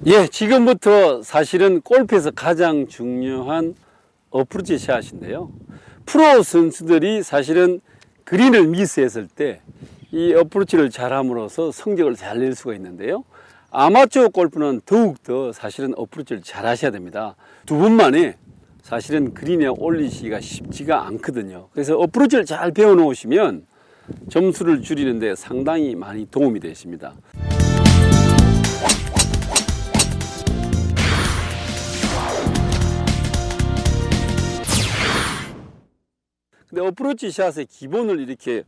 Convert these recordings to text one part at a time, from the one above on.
예, 지금부터 사실은 골프에서 가장 중요한 어프로치 샷인데요. 프로 선수들이 사실은 그린을 미스했을 때 이 어프로치를 잘함으로써 성적을 잘 낼 수가 있는데요. 아마추어 골프는 더욱더 사실은 어프로치를 잘 하셔야 됩니다. 두 분만에 사실은 그린에 올리시기가 쉽지가 않거든요. 그래서 어프로치를 잘 배워 놓으시면 점수를 줄이는데 상당히 많이 도움이 되십니다. 근데 어프로치 샷의 기본을 이렇게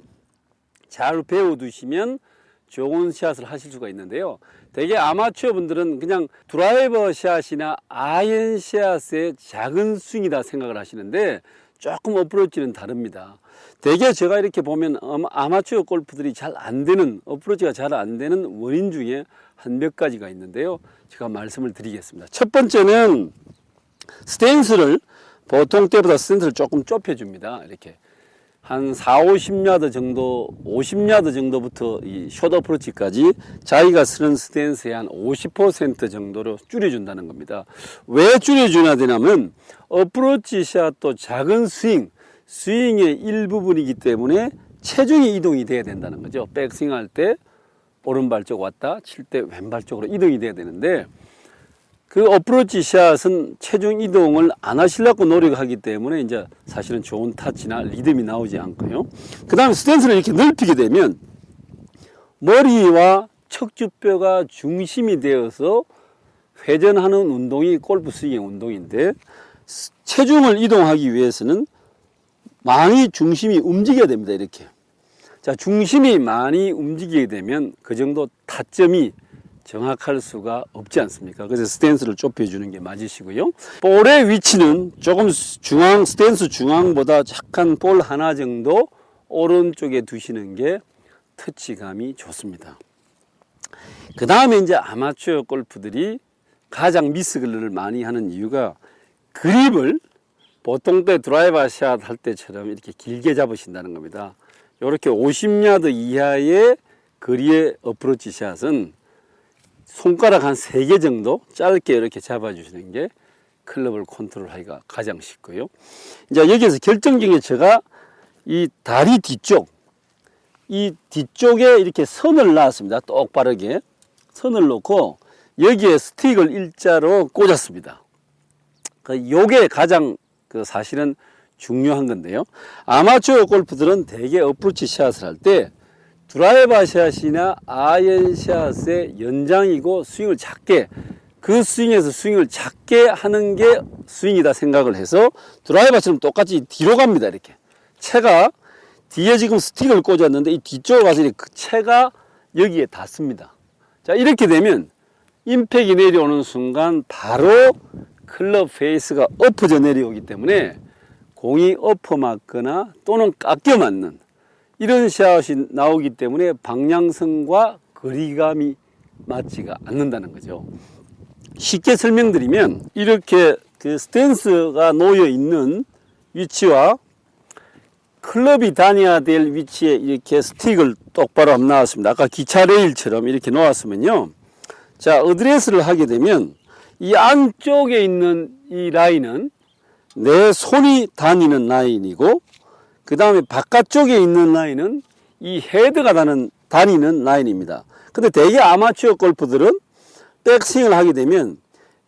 잘 배워두시면 좋은 샷을 하실 수가 있는데요. 대개 아마추어 분들은 그냥 드라이버 샷이나 아이언 샷의 작은 스윙이다 생각을 하시는데 조금 어프로치는 다릅니다. 대개 제가 이렇게 보면 아마추어 골프들이 잘 안 되는, 어프로치가 잘 안 되는 원인 중에 한 몇 가지가 있는데요. 제가 말씀을 드리겠습니다. 첫 번째는 스탠스를 보통 때보다 스탠스를 조금 좁혀줍니다. 이렇게 한 4, 50야드 정도, 50야드 정도부터 이 숏 어프로치까지 자기가 쓰는 스탠스의 한 50% 정도로 줄여준다는 겁니다. 왜 줄여주냐 되냐면 어프로치 샷도 작은 스윙의 일부분이기 때문에 체중이 이동이 돼야 된다는 거죠. 백스윙 할 때 오른발 쪽 왔다, 칠 때 왼발 쪽으로 이동이 돼야 되는데 그 어프로치 샷은 체중 이동을 안 하시려고 노력하기 때문에 이제 사실은 좋은 타치나 리듬이 나오지 않고요. 그 다음에 스탠스를 이렇게 넓히게 되면 머리와 척추뼈가 중심이 되어서 회전하는 운동이 골프 스윙의 운동인데 체중을 이동하기 위해서는 많이 중심이 움직여야 됩니다. 이렇게. 자, 중심이 많이 움직이게 되면 그 정도 타점이 정확할 수가 없지 않습니까? 그래서 스탠스를 좁혀주는 게 맞으시고요. 볼의 위치는 조금 스탠스 중앙보다 약간 볼 하나 정도 오른쪽에 두시는 게 터치감이 좋습니다. 그 다음에 이제 아마추어 골프들이 가장 미스를 많이 하는 이유가 그립을 보통 때 드라이버 샷 할 때처럼 이렇게 길게 잡으신다는 겁니다. 이렇게 50야드 이하의 거리의 어프로치 샷은 손가락 한 3개 정도 짧게 이렇게 잡아주시는 게 클럽을 컨트롤하기가 가장 쉽고요. 이제 여기에서 결정적인 제가 이 다리 뒤쪽, 이 뒤쪽에 이렇게 선을 놨습니다. 똑바르게 선을 놓고 여기에 스틱을 일자로 꽂았습니다. 요게 가장 사실은 중요한 건데요. 아마추어 골프들은 대개 어프로치 샷을 할 때 드라이버 샷이나 아이언 샷의 연장이고 스윙을 작게, 그 스윙에서 스윙을 작게 하는 게 스윙이다 생각을 해서 드라이버처럼 똑같이 뒤로 갑니다. 이렇게 채가 뒤에 지금 스틱을 꽂았는데 이 뒤쪽으로 가서 그 채가 여기에 닿습니다. 자, 이렇게 되면 임팩이 내려오는 순간 바로 클럽 페이스가 엎어져 내려오기 때문에 공이 엎어 맞거나 또는 깎여 맞는 이런 샷이 나오기 때문에 방향성과 거리감이 맞지가 않는다는 거죠. 쉽게 설명드리면 이렇게 그 스탠스가 놓여 있는 위치와 클럽이 다녀야 될 위치에 이렇게 스틱을 똑바로 한번 놨습니다. 아까 기차 레일처럼 이렇게 놓았으면요. 자, 어드레스를 하게 되면 이 안쪽에 있는 이 라인은 내 손이 다니는 라인이고 그 다음에 바깥쪽에 있는 라인은 이 헤드가 다니는 라인입니다. 근데 대개 아마추어 골프들은 백스윙을 하게 되면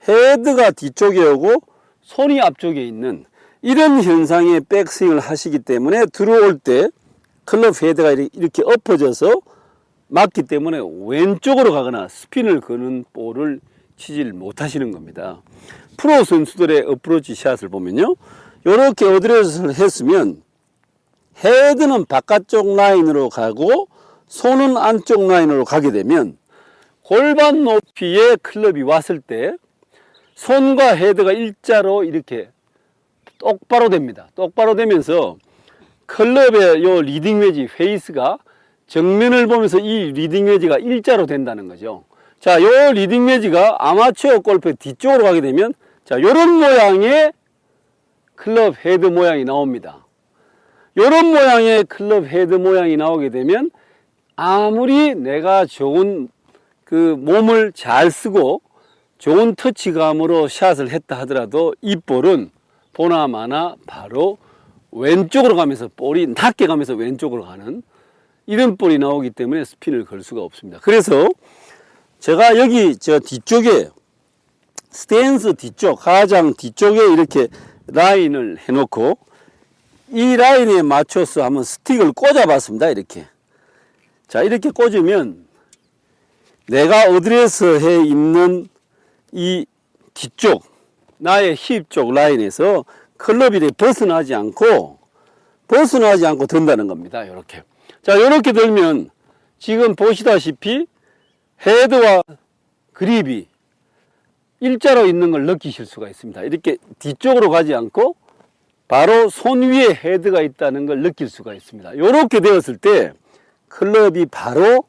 헤드가 뒤쪽에 오고 손이 앞쪽에 있는 이런 현상의 백스윙을 하시기 때문에 들어올 때 클럽 헤드가 이렇게 엎어져서 맞기 때문에 왼쪽으로 가거나 스핀을 거는 볼을 치질 못하시는 겁니다. 프로 선수들의 어프로치 샷을 보면요. 이렇게 어드레스를 했으면 헤드는 바깥쪽 라인으로 가고 손은 안쪽 라인으로 가게 되면 골반 높이의 클럽이 왔을 때 손과 헤드가 일자로 이렇게 똑바로 됩니다. 똑바로 되면서 클럽의 요 리딩 웨지 페이스가 정면을 보면서 이 리딩 웨지가 일자로 된다는 거죠. 자, 요 리딩 웨지가 아마추어 골프의 뒤쪽으로 가게 되면 자, 요런 모양의 클럽 헤드 모양이 나옵니다. 이런 모양의 클럽 헤드 모양이 나오게 되면 아무리 내가 좋은 그 몸을 잘 쓰고 좋은 터치감으로 샷을 했다 하더라도 이 볼은 보나마나 바로 왼쪽으로 가면서 볼이 낮게 가면서 왼쪽으로 가는 이런 볼이 나오기 때문에 스핀을 걸 수가 없습니다. 그래서 제가 여기 저 뒤쪽에 스탠스 뒤쪽, 가장 뒤쪽에 이렇게 라인을 해놓고 이 라인에 맞춰서 한번 스틱을 꽂아 봤습니다. 이렇게. 자, 이렇게 꽂으면 내가 어드레스 해 있는 이 뒤쪽, 나의 힙 쪽 라인에서 클럽이 벗어나지 않고 든다는 겁니다. 이렇게. 자, 이렇게 들면 지금 보시다시피 헤드와 그립이 일자로 있는 걸 느끼실 수가 있습니다. 이렇게 뒤쪽으로 가지 않고 바로 손 위에 헤드가 있다는 걸 느낄 수가 있습니다. 이렇게 되었을 때 클럽이 바로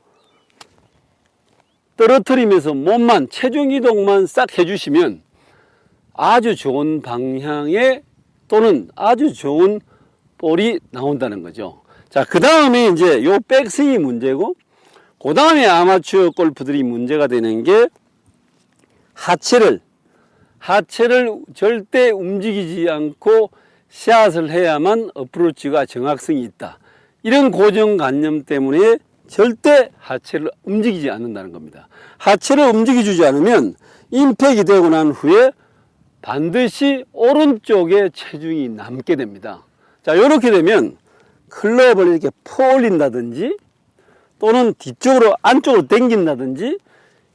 떨어뜨리면서 몸만 체중 이동만 싹 해주시면 아주 좋은 방향의 또는 아주 좋은 볼이 나온다는 거죠. 자, 그 다음에 이제 요 백스윙이 문제고, 그 다음에 아마추어 골프들이 문제가 되는 게 하체를 절대 움직이지 않고 샷을 해야만 어프로치가 정확성이 있다. 이런 고정관념 때문에 절대 하체를 움직이지 않는다는 겁니다. 하체를 움직여주지 않으면 임팩이 되고 난 후에 반드시 오른쪽에 체중이 남게 됩니다. 자, 이렇게 되면 클럽을 이렇게 퍼올린다든지 또는 뒤쪽으로 안쪽으로 당긴다든지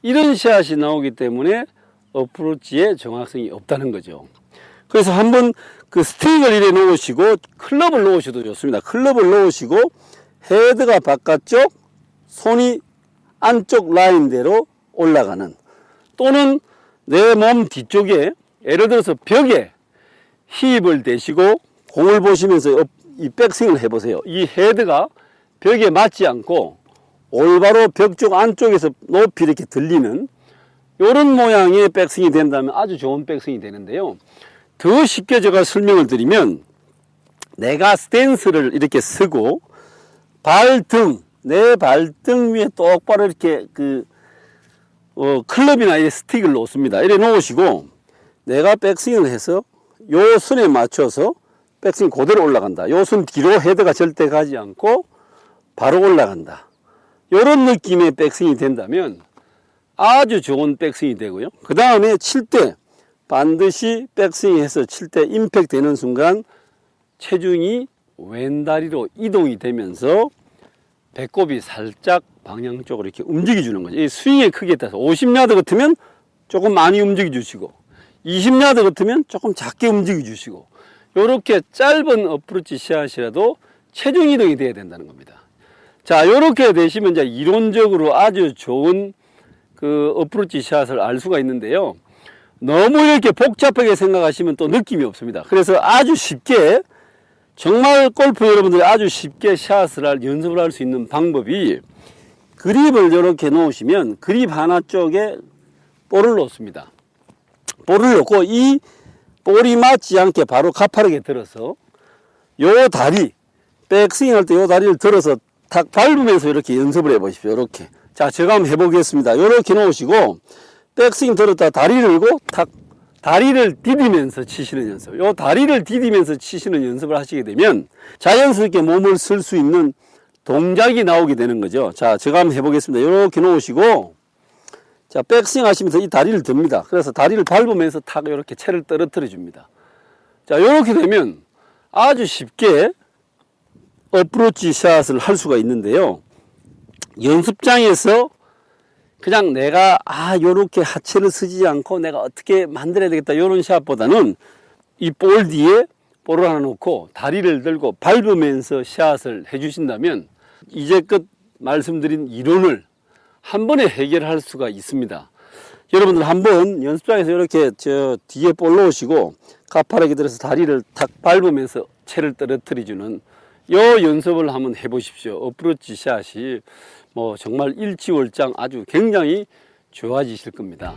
이런 샷이 나오기 때문에 어프로치에 정확성이 없다는 거죠. 그래서 한번 그 스틱을 이래 놓으시고 클럽을 놓으셔도 좋습니다. 클럽을 놓으시고 헤드가 바깥쪽, 손이 안쪽 라인대로 올라가는, 또는 내 몸 뒤쪽에 예를 들어서 벽에 힙을 대시고 공을 보시면서 이 백스윙을 해보세요. 이 헤드가 벽에 맞지 않고 올바로 벽 쪽 안쪽에서 높이 이렇게 들리는 이런 모양의 백스윙이 된다면 아주 좋은 백스윙이 되는데요. 더 쉽게 제가 설명을 드리면, 내가 스탠스를 이렇게 쓰고 내 발등 위에 똑바로 이렇게 클럽이나 이 스틱을 놓습니다. 이래 놓으시고 내가 백스윙을 해서 요 선에 맞춰서 백스윙 그대로 올라간다. 요 선 뒤로 헤드가 절대 가지 않고 바로 올라간다. 이런 느낌의 백스윙이 된다면 아주 좋은 백스윙이 되고요. 그 다음에 칠 때 반드시 백스윙해서 칠 때 임팩트 되는 순간 체중이 왼다리로 이동이 되면서 배꼽이 살짝 방향 쪽으로 이렇게 움직여 주는 거죠. 이 스윙의 크기에 따라서 50야드 같으면 조금 많이 움직여 주시고 20야드 같으면 조금 작게 움직여 주시고, 이렇게 짧은 어프로치 샷이라도 체중 이동이 돼야 된다는 겁니다. 자, 이렇게 되시면 이제 이론적으로 아주 좋은 그 어프로치 샷을 알 수가 있는데요. 너무 이렇게 복잡하게 생각하시면 또 느낌이 없습니다. 그래서 아주 쉽게, 정말 골프 여러분들이 아주 쉽게 샷을 연습을 할 수 있는 방법이, 그립을 이렇게 놓으시면 그립 하나 쪽에 볼을 놓습니다. 볼을 놓고 이 볼이 맞지 않게 바로 가파르게 들어서 요 다리, 백스윙 할 때 요 다리를 들어서 탁 밟으면서 이렇게 연습을 해 보십시오. 이렇게. 자, 제가 한번 해보겠습니다. 이렇게 놓으시고 백스윙 들었다 다리를 들고 탁, 다리를 디디면서 치시는 연습. 요 다리를 디디면서 치시는 연습을 하시게 되면 자연스럽게 몸을 쓸 수 있는 동작이 나오게 되는 거죠. 자, 제가 한번 해보겠습니다. 이렇게 놓으시고, 자, 백스윙 하시면서 이 다리를 듭니다. 그래서 다리를 밟으면서 탁 이렇게 채를 떨어뜨려 줍니다. 자, 이렇게 되면 아주 쉽게 어프로치 샷을 할 수가 있는데요. 연습장에서 그냥 내가 요렇게 하체를 쓰지 않고 내가 어떻게 만들어야 되겠다 이런 샷보다는 이 볼 뒤에 볼을 하나 놓고 다리를 들고 밟으면서 샷을 해주신다면 이제껏 말씀드린 이론을 한 번에 해결할 수가 있습니다. 여러분들 한번 연습장에서 이렇게 저 뒤에 볼 놓으시고 가파르게 들어서 다리를 탁 밟으면서 채를 떨어뜨려주는 요 연습을 한번 해보십시오. 어프로치 샷이 뭐 정말 일치월장 아주 굉장히 좋아지실 겁니다.